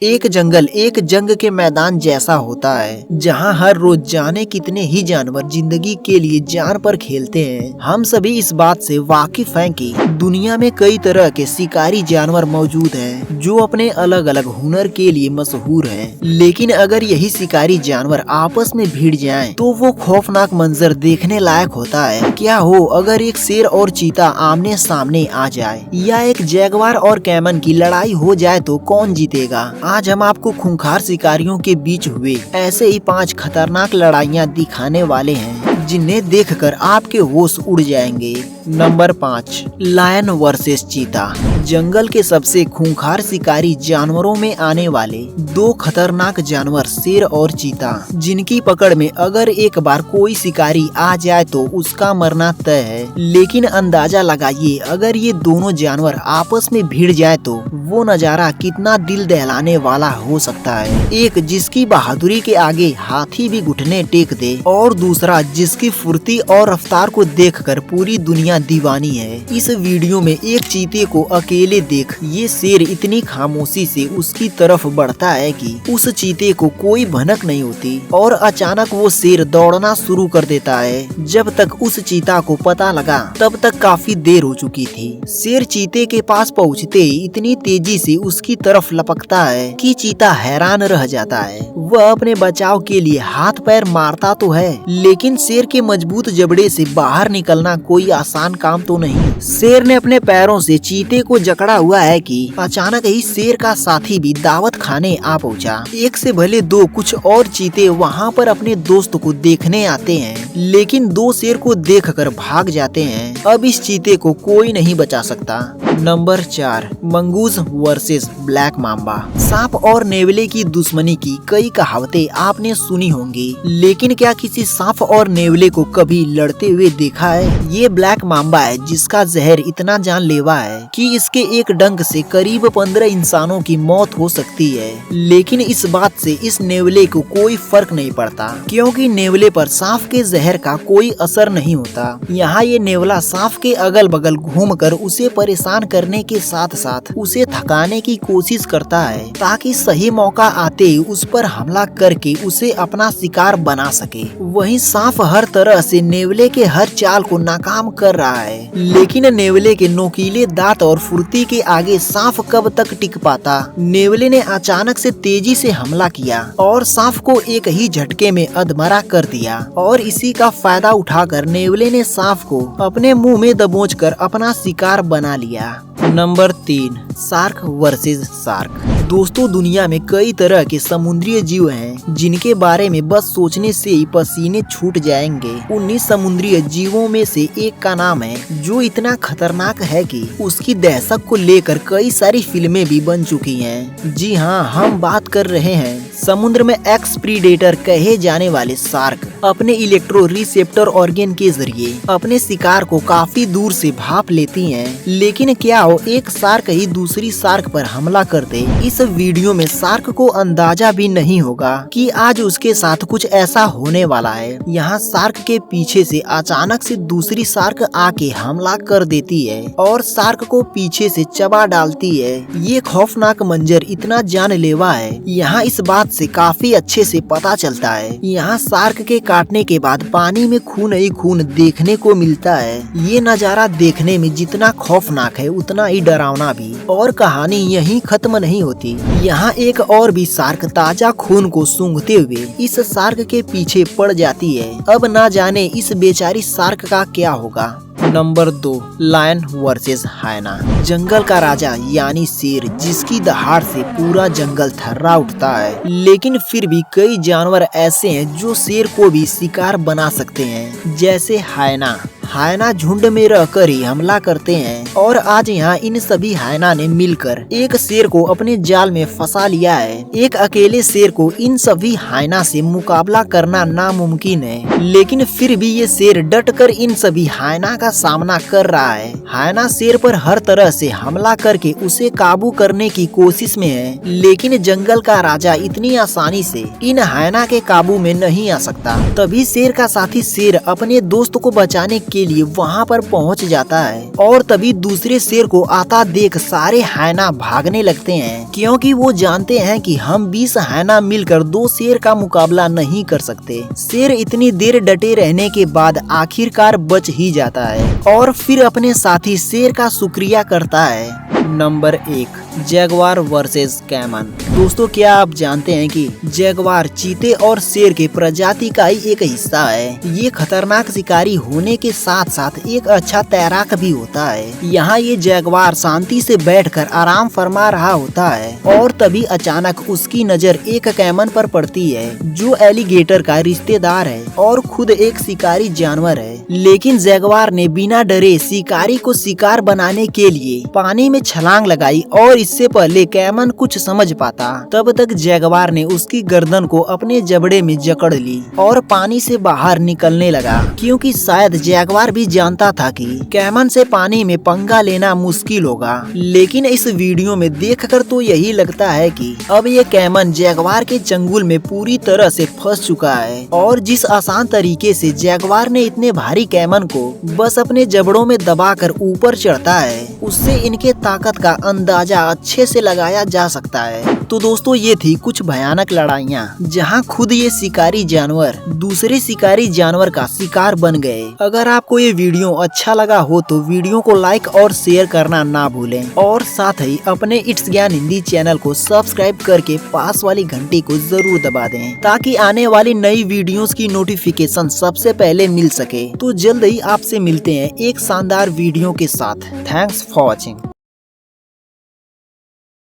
एक जंगल एक जंग के मैदान जैसा होता है जहां हर रोज जाने कितने ही जानवर जिंदगी के लिए जान पर खेलते हैं। हम सभी इस बात से वाकिफ हैं कि दुनिया में कई तरह के शिकारी जानवर मौजूद हैं जो अपने अलग अलग हुनर के लिए मशहूर हैं। लेकिन अगर यही शिकारी जानवर आपस में भिड़ जाएं तो वो खौफनाक मंजर देखने लायक होता है। क्या हो अगर एक शेर और चीता आमने सामने आ जाए या एक जैगवार और कैमन की लड़ाई हो जाए तो कौन जीतेगा। आज हम आपको खूंखार शिकारियों के बीच हुए ऐसे ही 5 खतरनाक लड़ाइयाँ दिखाने वाले हैं जिन्हें देखकर आपके होश उड़ जाएंगे। नंबर 5, लायन वर्सेस चीता। जंगल के सबसे खूंखार शिकारी जानवरों में आने वाले 2 खतरनाक जानवर शेर और चीता, जिनकी पकड़ में अगर एक बार कोई शिकारी आ जाए तो उसका मरना तय है। लेकिन अंदाजा लगाइए अगर ये दोनों जानवर आपस में भिड़ जाए तो वो नजारा कितना दिल दहलाने वाला हो सकता है। एक जिसकी बहादुरी के आगे हाथी भी घुटने टेक दे और दूसरा जिसकी फुर्ती और रफ्तार को देखकर पूरी दुनिया दीवानी है। इस वीडियो में एक चीते को अकेले देख ये शेर इतनी खामोशी से उसकी तरफ बढ़ता है कि उस चीते को कोई भनक नहीं होती और अचानक वो शेर दौड़ना शुरू कर देता है। जब तक उस चीता को पता लगा तब तक काफी देर हो चुकी थी। शेर चीते के पास पहुँचते ही इतनी तेजी से उसकी तरफ लपकता है कि चीता हैरान रह जाता है। वह अपने बचाव के लिए हाथ पैर मारता तो है लेकिन शेर के मजबूत जबड़े से बाहर निकलना कोई आसान काम तो नहीं। शेर ने अपने पैरों से चीते को जकड़ा हुआ है कि अचानक ही शेर का साथी भी दावत खाने आ पहुंचा। एक से भले 2 कुछ और चीते वहां पर अपने दोस्त को देखने आते हैं लेकिन 2 शेर को देखकर भाग जाते हैं। अब इस चीते को कोई नहीं बचा सकता। Number 4, mongoose versus black Mamba. सांप और नेवले की दुश्मनी की कई कहावतें आपने सुनी होंगी लेकिन क्या किसी सांप और नेवले को कभी लड़ते हुए देखा है। ये ब्लैक मांबा है जिसका जहर इतना जानलेवा है कि इसके एक डंक से करीब 15 इंसानों की मौत हो सकती है। लेकिन इस बात से इस नेवले को कोई फर्क नहीं पड़ता क्योंकि नेवले पर सांप के जहर का कोई असर नहीं होता। यहाँ ये नेवला सांप के अगल बगल घूमकर उसे परेशान करने के साथ साथ उसे थकाने की कोशिश करता है ताकि सही मौका आते ही उस पर हमला करके उसे अपना शिकार बना सके। वहीं सांप हर तरह से नेवले के हर चाल को नाकाम कर रहा है लेकिन नेवले के नोकीले दांत और फुर्ती के आगे सांप कब तक टिक पाता। नेवले ने अचानक से तेजी से हमला किया और सांप को एक ही झटके में अधमरा कर दिया और इसी का फायदा उठाकर नेवले ने सांप को अपने मुंह में दबोचकर अपना शिकार बना लिया। Number 3, shark versus shark. दोस्तों दुनिया में कई तरह के समुद्री जीव हैं जिनके बारे में बस सोचने से ही पसीने छूट जाएंगे। उन्हीं समुद्री जीवों में से एक का नाम है जो इतना खतरनाक है कि उसकी दहशत को लेकर कई सारी फिल्में भी बन चुकी हैं। जी हाँ, हम बात कर रहे हैं समुद्र में एक्स प्रीडेटर कहे जाने वाले शार्क। अपने इलेक्ट्रो रिसेप्टर ऑर्गन के जरिए अपने शिकार को काफी दूर से भाप लेती हैं। लेकिन क्या हो एक शार्क ही दूसरी शार्क पर हमला कर दे। इस वीडियो में शार्क को अंदाजा भी नहीं होगा कि आज उसके साथ कुछ ऐसा होने वाला है। यहाँ शार्क के पीछे से अचानक से दूसरी शार्क आके हमला कर देती है और शार्क को पीछे से चबा डालती है। ये खौफनाक मंजर इतना जानलेवा है यहाँ इस बात से काफी अच्छे से पता चलता है। यहाँ शार्क के काटने के बाद पानी में खून ही खून देखने को मिलता है। ये नजारा देखने में जितना खौफनाक है उतना ही डरावना भी। और कहानी यहीं खत्म नहीं होती। यहाँ एक और भी शार्क ताजा खून को सूंघते हुए इस शार्क के पीछे पड़ जाती है। अब ना जाने इस बेचारी शार्क का क्या होगा। नंबर 2, लायन वर्सेस हायना। जंगल का राजा यानी शेर जिसकी दहाड़ से पूरा जंगल थर्रा उठता है लेकिन फिर भी कई जानवर ऐसे हैं जो शेर को भी शिकार बना सकते हैं। जैसे हायना झुंड में रहकर ही हमला करते हैं और आज यहाँ इन सभी हायना ने मिलकर एक शेर को अपने जाल में फंसा लिया है। एक अकेले शेर को इन सभी हायना से मुकाबला करना नामुमकिन है लेकिन फिर भी ये शेर डटकर इन सभी हायना का सामना कर रहा है। हायना शेर पर हर तरह से हमला करके उसे काबू करने की कोशिश में है लेकिन जंगल का राजा इतनी आसानी से इन हायना के काबू में नहीं आ सकता। तभी शेर का साथी शेर अपने दोस्त को बचाने के के लिए वहाँ पर पहुँच जाता है और तभी दूसरे शेर को आता देख सारे हायना भागने लगते हैं, क्योंकि वो जानते हैं कि हम 20 हायना मिलकर 2 शेर का मुकाबला नहीं कर सकते। शेर इतनी देर डटे रहने के बाद आखिरकार बच ही जाता है और फिर अपने साथी शेर का शुक्रिया करता है। Number 1, Jaguar versus Cayman. दोस्तों, क्या आप जानते हैं कि जैगवार चीते और शेर के प्रजाति का ही एक हिस्सा है। ये खतरनाक शिकारी होने के साथ साथ एक अच्छा तैराक भी होता है। यहाँ ये जैगवार शांति से बैठकर आराम फरमा रहा होता है और तभी अचानक उसकी नजर एक कैमन पर पड़ती है जो एलिगेटर का रिश्तेदार है और खुद एक शिकारी जानवर है। लेकिन जैगवार ने बिना डरे शिकारी को शिकार बनाने के लिए पानी में छलांग लगाई और इससे पहले कैमन कुछ समझ पाता तब तक जैगवार ने उसकी गर्दन को अपने जबड़े में जकड़ ली और पानी से बाहर निकलने लगा, क्योंकि शायद जैगवार भी जानता था कि कैमन से पानी में पंगा लेना मुश्किल होगा। लेकिन इस वीडियो में देखकर तो यही लगता है कि अब ये कैमन जैगवार के चंगुल में पूरी तरह से फंस चुका है और जिस आसान तरीके से जैगवार ने इतने भारी कैमन को बस अपने जबड़ों में दबाकर ऊपर चढ़ता है, उससे इनके ताकत का अंदाजा अच्छे से लगाया जा सकता है। तो दोस्तों, ये थी कुछ भयानक लड़ाइयाँ जहाँ खुद ये शिकारी जानवर दूसरे शिकारी जानवर का शिकार बन गए। अगर आपको ये वीडियो अच्छा लगा हो तो वीडियो को लाइक और शेयर करना ना भूलें और साथ ही अपने इट्स ज्ञान हिंदी चैनल को सब्सक्राइब करके पास वाली घंटी को जरूर दबा दें ताकि आने वाली नई वीडियोस की नोटिफिकेशन सबसे पहले मिल सके। तो जल्द ही आपसे मिलते हैं एक शानदार वीडियो के साथ। Thanks for watching.